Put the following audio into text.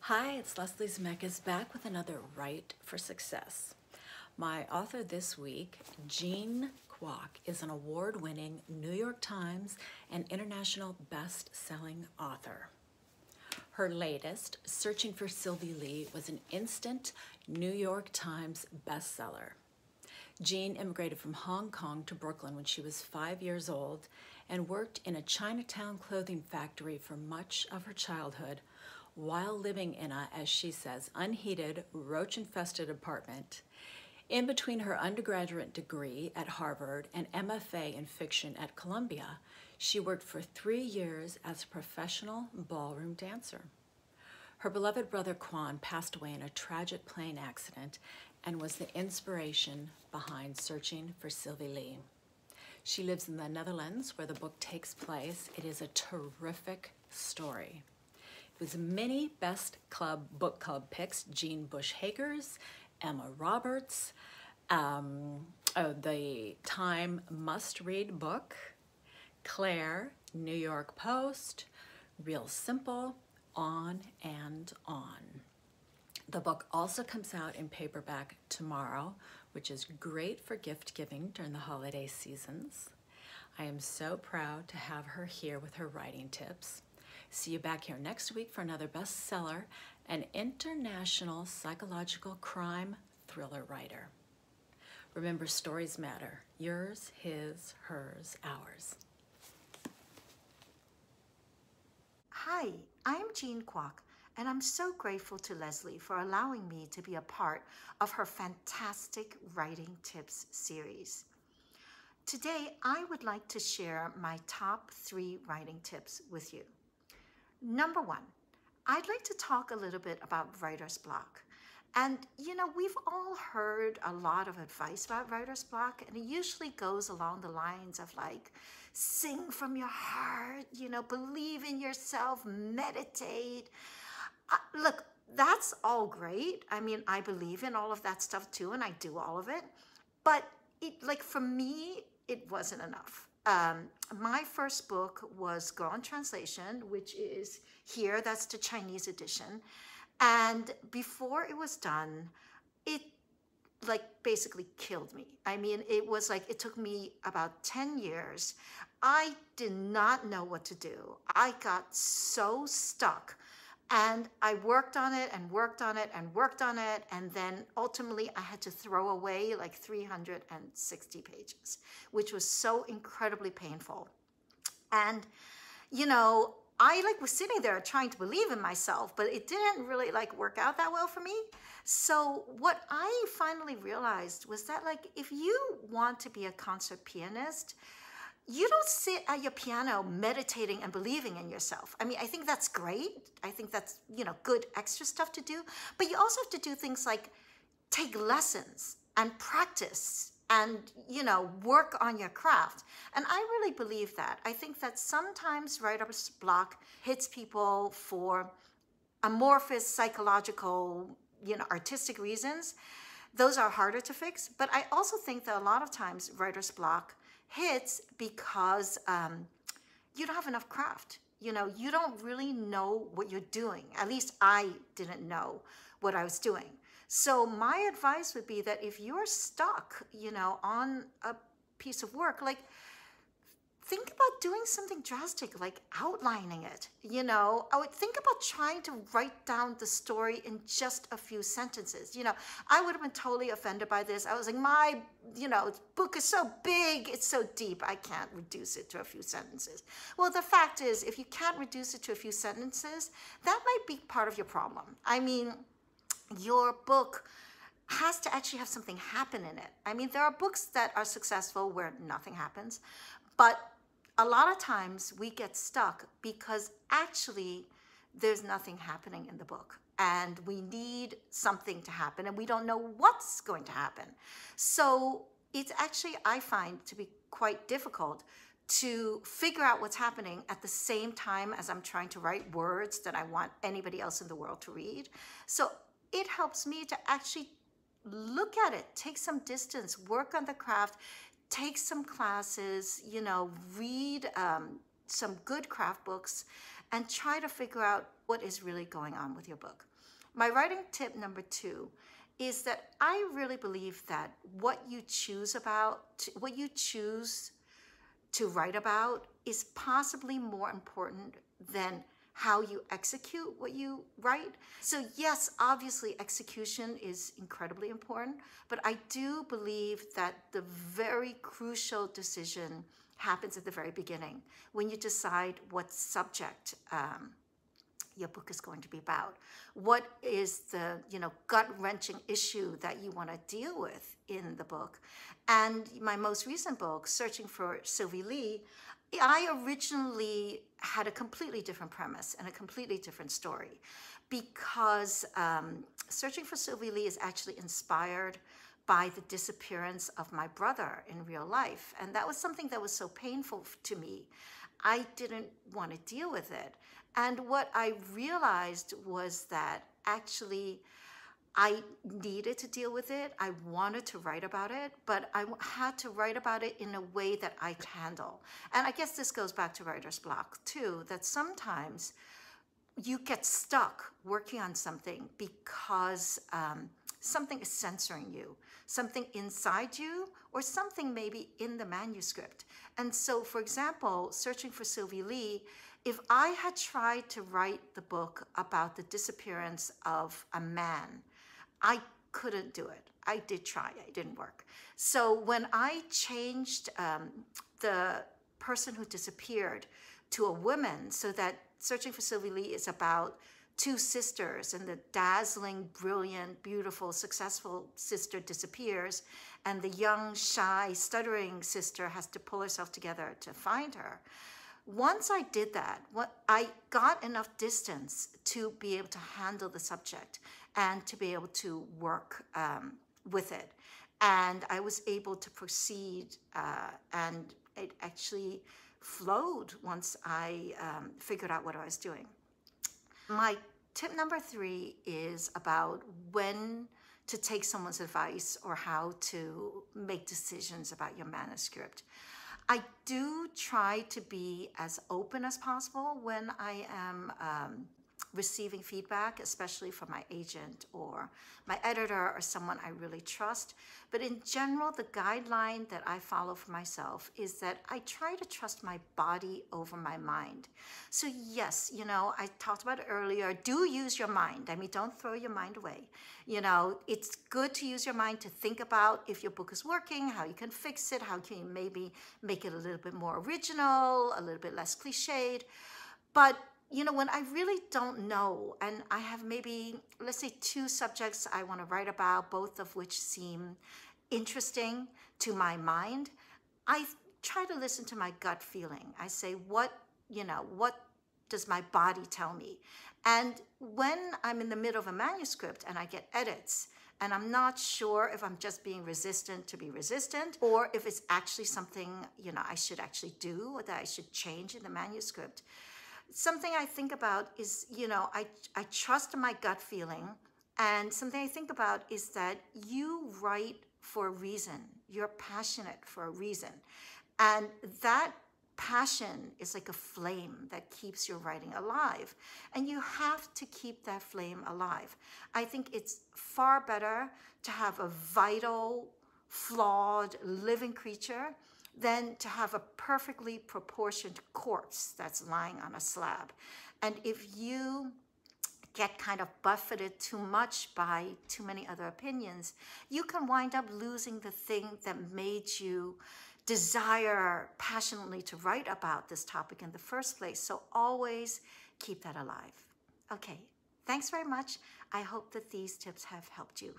Hi, it's Leslie Zemeckis back with another Write for Success. My author this week, Jean Kwok, is an award-winning New York Times and international best-selling author. Her latest, Searching for Sylvie Lee, was an instant New York Times bestseller. Jean immigrated from Hong Kong to Brooklyn when she was 5 years old and worked in a Chinatown clothing factory for much of her childhood while living in a, as she says, unheated, roach-infested apartment. In between her undergraduate degree at Harvard and MFA in fiction at Columbia, she worked for 3 years as a professional ballroom dancer. Her beloved brother Quan passed away in a tragic plane accident and was the inspiration behind Searching for Sylvie Lee. She lives in the Netherlands where the book takes place. It is a terrific story. It was many book club picks: Jean Bush Hager's, Emma Roberts, the Time must-read book, Claire, New York Post, Real Simple, on and on. The book also comes out in paperback tomorrow, which is great for gift giving during the holiday seasons. I am so proud to have her here with her writing tips. See you back here next week for another bestseller, an international psychological crime thriller writer. Remember, stories matter. Yours, his, hers, ours. Hi, I'm Jean Kwok, and I'm so grateful to Leslie for allowing me to be a part of her fantastic Writing Tips series. Today, I would like to share my top 3 writing tips with you. Number 1, I'd like to talk a little bit about writer's block. And we've all heard a lot of advice about writer's block, and it usually goes along the lines of like, sing from your heart, believe in yourself, meditate. Look, that's all great. I mean, I believe in all of that stuff too, and I do all of it. But for me, it wasn't enough. My first book was Girl in Translation, which is here, that's the Chinese edition. And before it was done, it basically killed me. I mean, it took me about 10 years. I did not know what to do. I got so stuck. And I worked on it and worked on it and worked on it. And then ultimately I had to throw away like 360 pages, which was so incredibly painful. And, I was sitting there trying to believe in myself, but it didn't really work out that well for me. So what I finally realized was that if you want to be a concert pianist, you don't sit at your piano meditating and believing in yourself. I mean, I think that's great. I think that's, good extra stuff to do. But you also have to do things like take lessons and practice and, work on your craft. And I really believe that. I think that sometimes writer's block hits people for amorphous psychological, artistic reasons. Those are harder to fix. But I also think that a lot of times writer's block hits because you don't have enough craft. You don't really know what you're doing. At least I didn't know what I was doing. So my advice would be that if you're stuck, on a piece of work, think about doing something drastic, like outlining it. I would think about trying to write down the story in just a few sentences. I would have been totally offended by this. I was like, my, book is so big, it's so deep, I can't reduce it to a few sentences. Well, the fact is, if you can't reduce it to a few sentences, that might be part of your problem. I mean, your book has to actually have something happen in it. I mean, there are books that are successful where nothing happens, but a lot of times we get stuck because actually there's nothing happening in the book and we need something to happen and we don't know what's going to happen. So it's actually, I find, to be quite difficult to figure out what's happening at the same time as I'm trying to write words that I want anybody else in the world to read. So it helps me to actually look at it, take some distance, work on the craft, take some classes, read some good craft books, and try to figure out what is really going on with your book. My writing tip number 2 is that I really believe that what you choose to write about is possibly more important than how you execute what you write. So yes, obviously execution is incredibly important, but I do believe that the very crucial decision happens at the very beginning when you decide what subject your book is going to be about. What is the gut-wrenching issue that you want to deal with in the book? And my most recent book, Searching for Sylvie Lee, I originally had a completely different premise and a completely different story, because Searching for Sylvie Lee is actually inspired by the disappearance of my brother in real life. And that was something that was so painful to me. I didn't want to deal with it. And what I realized was that actually I needed to deal with it. I wanted to write about it, but I had to write about it in a way that I could handle. And I guess this goes back to writer's block too, that sometimes you get stuck working on something because something is censoring you, something inside you, or something maybe in the manuscript. And so, for example, Searching for Sylvie Lee, if I had tried to write the book about the disappearance of a man, I couldn't do it. I did try, it didn't work. So when I changed the person who disappeared to a woman, so that Searching for Sylvie Lee is about two sisters, and the dazzling, brilliant, beautiful, successful sister disappears, and the young, shy, stuttering sister has to pull herself together to find her. Once I did that, I got enough distance to be able to handle the subject and to be able to work with it. And I was able to proceed, and it actually flowed once I figured out what I was doing. My tip number 3 is about when to take someone's advice or how to make decisions about your manuscript. I do try to be as open as possible when I am receiving feedback, especially from my agent or my editor or someone I really trust. But in general, the guideline that I follow for myself is that I try to trust my body over my mind. So yes, I talked about it earlier, do use your mind. I mean, don't throw your mind away. It's good to use your mind to think about if your book is working, how you can fix it, how can you maybe make it a little bit more original, a little bit less cliched. But when I really don't know, and I have maybe, let's say, 2 subjects I want to write about, both of which seem interesting to my mind, I try to listen to my gut feeling. I say, what does my body tell me? And when I'm in the middle of a manuscript and I get edits, and I'm not sure if I'm just being resistant to be resistant, or if it's actually something, I should actually do, or that I should change in the manuscript, something I think about is, I trust my gut feeling. And something I think about is that you write for a reason. You're passionate for a reason. And that passion is like a flame that keeps your writing alive. And you have to keep that flame alive. I think it's far better to have a vital, flawed, living creature than to have a perfectly proportioned corpse that's lying on a slab. And if you get kind of buffeted too much by too many other opinions, you can wind up losing the thing that made you desire passionately to write about this topic in the first place. So always keep that alive. Okay, thanks very much. I hope that these tips have helped you.